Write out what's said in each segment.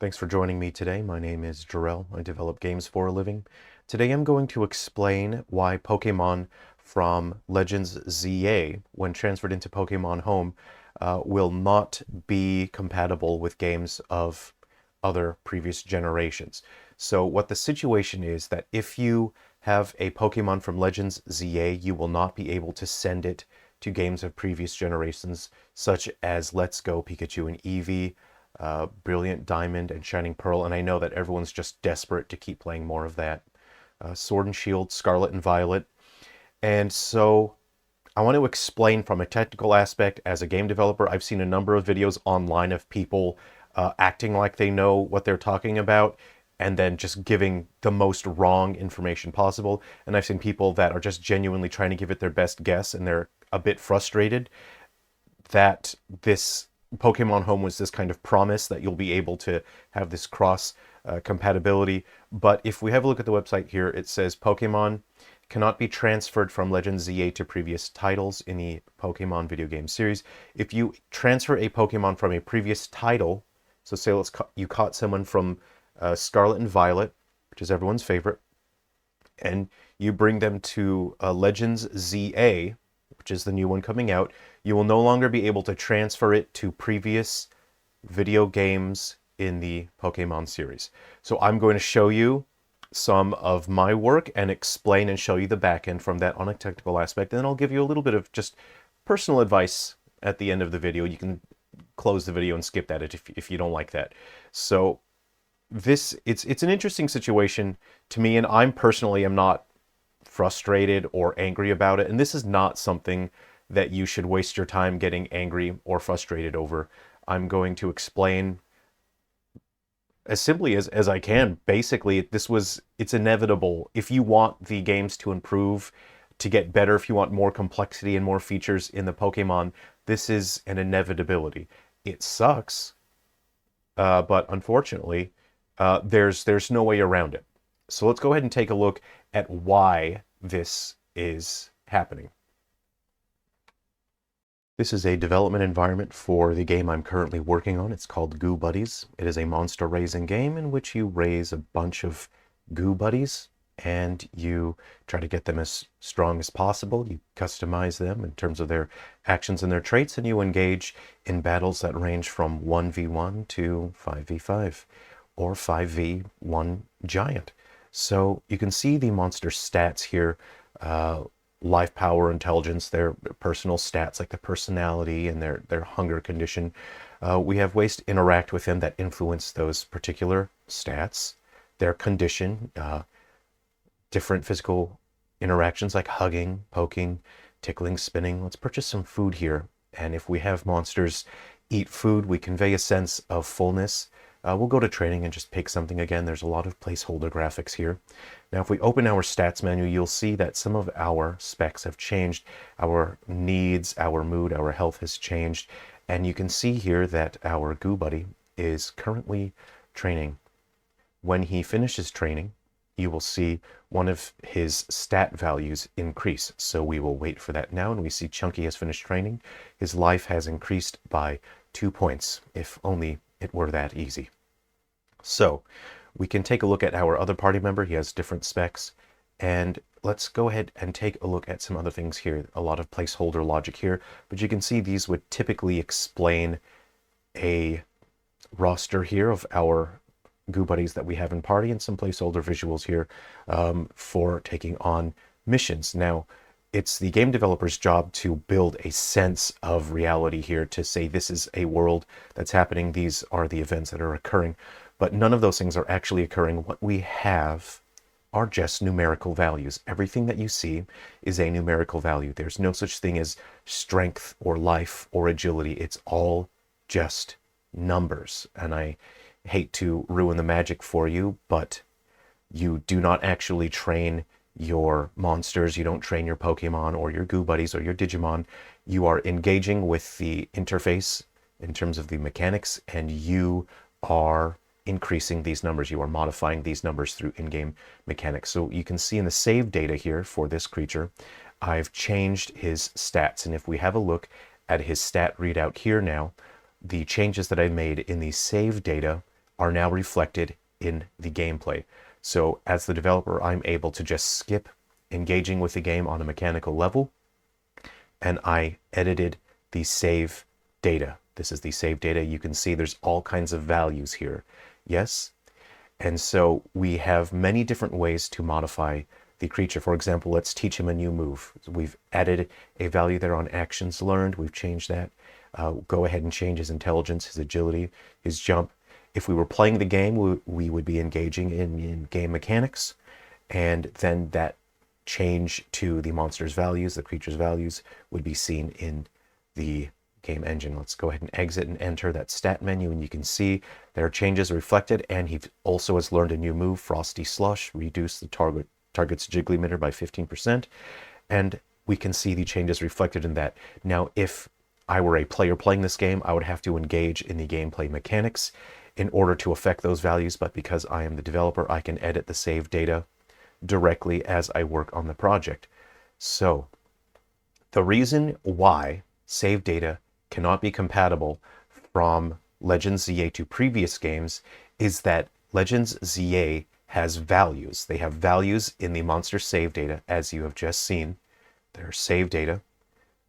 Thanks for joining me today. My name is Jerrel. I develop games for a living. Today I'm going to explain why Pokemon from Legends ZA, when transferred into Pokemon Home, will not be compatible with games of other previous generations. So what the situation is that if you have a Pokemon from Legends ZA, you will not be able to send it to games of previous generations, such as Let's Go Pikachu and Eevee, Brilliant Diamond and Shining Pearl, and I know that everyone's just desperate to keep playing more of that. Sword and Shield, Scarlet and Violet. And so I want to explain from a technical aspect as a game developer. I've seen a number of videos online of people acting like they know what they're talking about and then just giving the most wrong information possible. And I've seen people that are just genuinely trying to give it their best guess, and they're a bit frustrated that this Pokemon Home was this kind of promise that you'll be able to have this cross compatibility. But if we have a look at the website here, it says Pokemon cannot be transferred from Legends ZA to previous titles in the Pokemon video game series. If you transfer a Pokemon from a previous title, so say you caught someone from Scarlet and Violet, which is everyone's favorite, and you bring them to Legends ZA, which is the new one coming out, you will no longer be able to transfer it to previous video games in the Pokemon series. So I'm going to show you some of my work and explain and show you the back end from that on a technical aspect. And then I'll give you a little bit of just personal advice at the end of the video. You can close the video and skip that if you don't like that. So it's an interesting situation to me, and I'm personally am not frustrated or angry about it. And this is not something that you should waste your time getting angry or frustrated over. I'm going to explain as simply as I can. Basically, it's inevitable. If you want the games to improve, to get better, if you want more complexity and more features in the Pokemon, this is an inevitability. It sucks, but unfortunately, there's no way around it. So let's go ahead and take a look at why this is happening. This is a development environment for the game I'm currently working on. It's called Goo Buddies. It is a monster raising game in which you raise a bunch of Goo Buddies and you try to get them as strong as possible. You customize them in terms of their actions and their traits, and you engage in battles that range from 1v1 to 5v5 or 5v1 giant. So you can see the monster stats here, life, power, intelligence, their personal stats like the personality and their hunger condition. We have ways to interact with them that influence those particular stats, their condition, different physical interactions like hugging, poking, tickling, spinning. Let's purchase some food here. And if we have monsters eat food, we convey a sense of fullness. We'll go to training and just pick something again. There's a lot of placeholder graphics here. Now, if we open our stats menu, you'll see that some of our specs have changed. Our needs, our mood, our health has changed. And you can see here that our Goo Buddy is currently training. When he finishes training, you will see one of his stat values increase. So we will wait for that now, and we see Chunky has finished training. His life has increased by 2 points, if only it were that easy. So we can take a look at our other party member. He has different specs, and let's go ahead and take a look at some other things here. A lot of placeholder logic here, but you can see these would typically explain a roster here of our Goo Buddies that we have in party, and some placeholder visuals here for taking on missions. Now, it's the game developer's job to build a sense of reality here, to say this is a world that's happening, these are the events that are occurring, but none of those things are actually occurring. What we have are just numerical values. Everything that you see is a numerical value. There's no such thing as strength or life or agility. It's all just numbers. And I hate to ruin the magic for you, but you do not actually train your monsters, you don't train your Pokemon or your Goo Buddies or your Digimon. You are engaging with the interface in terms of the mechanics, and you are increasing these numbers. You are modifying these numbers through in-game mechanics. So you can see in the save data here for this creature, I've changed his stats. And if we have a look at his stat readout here now, the changes that I made in the save data are now reflected in the gameplay. So as the developer, I'm able to just skip engaging with the game on a mechanical level, and I edited the save data. This is the save data. You can see there's all kinds of values here. Yes? And so we have many different ways to modify the creature. For example, let's teach him a new move. We've added a value there on actions learned. We've changed that. Go ahead and change his intelligence, his agility, his jump. If we were playing the game, we would be engaging in game mechanics, and then that change to the monster's values, the creature's values, would be seen in the game engine. Let's go ahead and exit and enter that stat menu, and you can see there are changes reflected, and he also has learned a new move, Frosty Slush, reduce the target's jiggly emitter by 15%, and we can see the changes reflected in that. Now, if I were a player playing this game, I would have to engage in the gameplay mechanics in order to affect those values, but because I am the developer, I can edit the save data directly as I work on the project. So the reason why save data cannot be compatible from Legends ZA to previous games is that Legends ZA has values. They have values in the monster save data, as you have just seen. Their save data.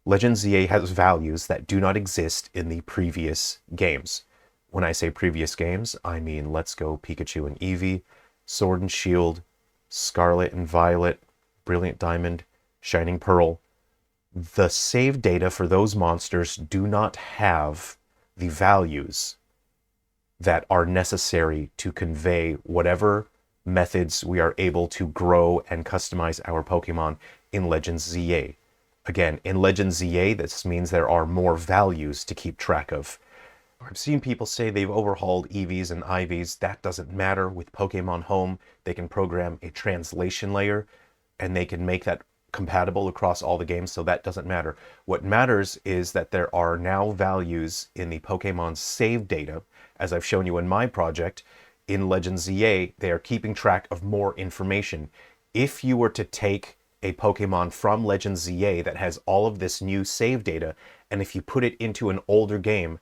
Legends ZA has values that do not exist in the previous games. When I say previous games, I mean Let's Go Pikachu and Eevee, Sword and Shield, Scarlet and Violet, Brilliant Diamond, Shining Pearl. The save data for those monsters do not have the values that are necessary to convey whatever methods we are able to grow and customize our Pokemon in Legends ZA. Again, in Legends ZA, this means there are more values to keep track of. I've seen people say they've overhauled EVs and IVs. That doesn't matter. With Pokemon Home, they can program a translation layer, and they can make that compatible across all the games, so that doesn't matter. What matters is that there are now values in the Pokemon save data, as I've shown you in my project. In Legends ZA, they are keeping track of more information. If you were to take a Pokemon from Legends ZA that has all of this new save data, and if you put it into an older game,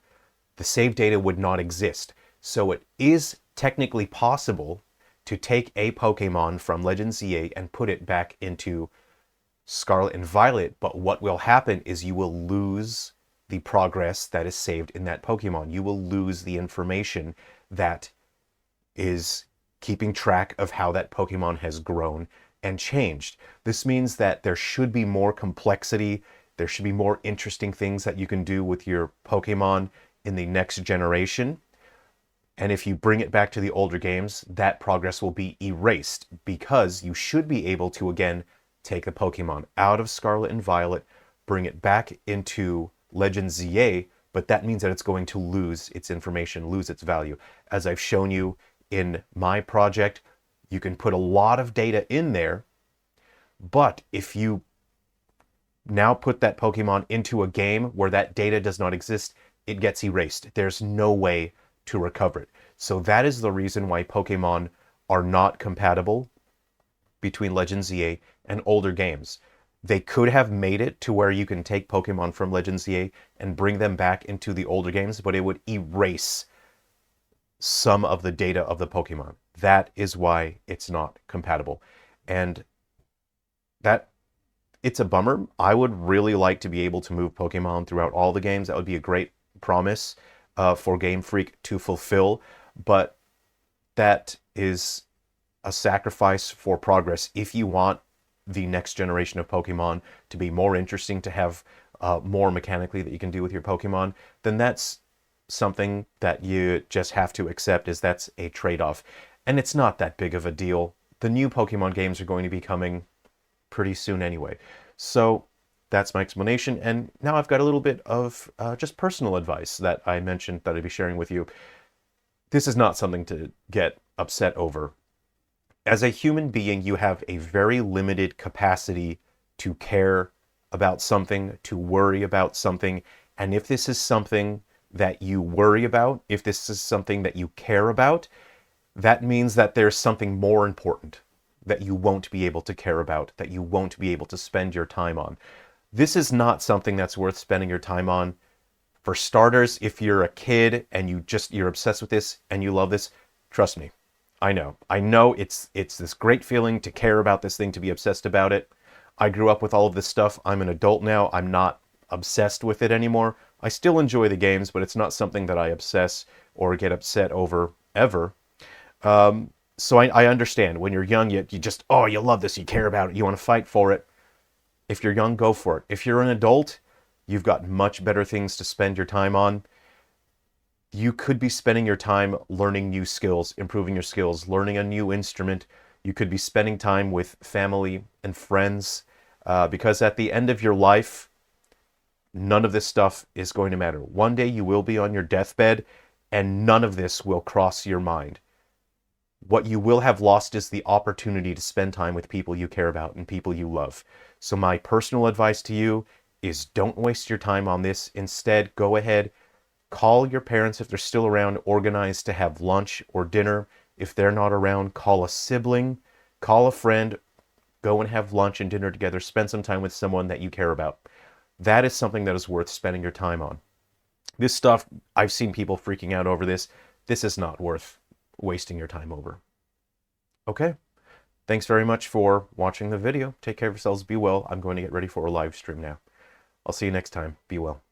the save data would not exist. So it is technically possible to take a Pokemon from Legends ZA and put it back into Scarlet and Violet, but what will happen is you will lose the progress that is saved in that Pokemon. You will lose the information that is keeping track of how that Pokemon has grown and changed. This means that there should be more complexity, there should be more interesting things that you can do with your Pokemon in the next generation. And if you bring it back to the older games, that progress will be erased, because you should be able to, again, take the Pokemon out of Scarlet and Violet, bring it back into Legends ZA, but that means that it's going to lose its information, lose its value. As I've shown you in my project, you can put a lot of data in there, but if you now put that Pokemon into a game where that data does not exist, it gets erased. There's no way to recover it. So that is the reason why Pokemon are not compatible between Legends ZA and older games. They could have made it to where you can take Pokemon from Legends ZA and bring them back into the older games, but it would erase some of the data of the Pokemon. That is why it's not compatible. And that, it's a bummer. I would really like to be able to move Pokemon throughout all the games. That would be a great promise for Game Freak to fulfill, but that is a sacrifice for progress. If you want the next generation of Pokemon to be more interesting, to have more mechanically that you can do with your Pokemon, then that's something that you just have to accept, is that's a trade-off. And it's not that big of a deal. The new Pokemon games are going to be coming pretty soon anyway. So that's my explanation. And now I've got a little bit of just personal advice that I mentioned that I'd be sharing with you. This is not something to get upset over. As a human being, you have a very limited capacity to care about something, to worry about something. And if this is something that you worry about, if this is something that you care about, that means that there's something more important that you won't be able to care about, that you won't be able to spend your time on. This is not something that's worth spending your time on. For starters, if you're a kid and you're obsessed with this and you love this, trust me, I know. I know it's this great feeling to care about this thing, to be obsessed about it. I grew up with all of this stuff. I'm an adult now. I'm not obsessed with it anymore. I still enjoy the games, but it's not something that I obsess or get upset over ever. So I understand when you're young, you just, oh, you love this, you care about it, you want to fight for it. If you're young, go for it. If you're an adult, you've got much better things to spend your time on. You could be spending your time learning new skills, improving your skills, learning a new instrument. You could be spending time with family and friends, because at the end of your life, none of this stuff is going to matter. One day you will be on your deathbed and none of this will cross your mind. What you will have lost is the opportunity to spend time with people you care about and people you love. So my personal advice to you is don't waste your time on this. Instead, go ahead, call your parents if they're still around, organize to have lunch or dinner. If they're not around, call a sibling, call a friend, go and have lunch and dinner together, spend some time with someone that you care about. That is something that is worth spending your time on. This stuff, I've seen people freaking out over this. This is not worth wasting your time over. Okay, thanks very much for watching the video. Take care of yourselves, be well. I'm going to get ready for a live stream now. I'll see you next time. Be well.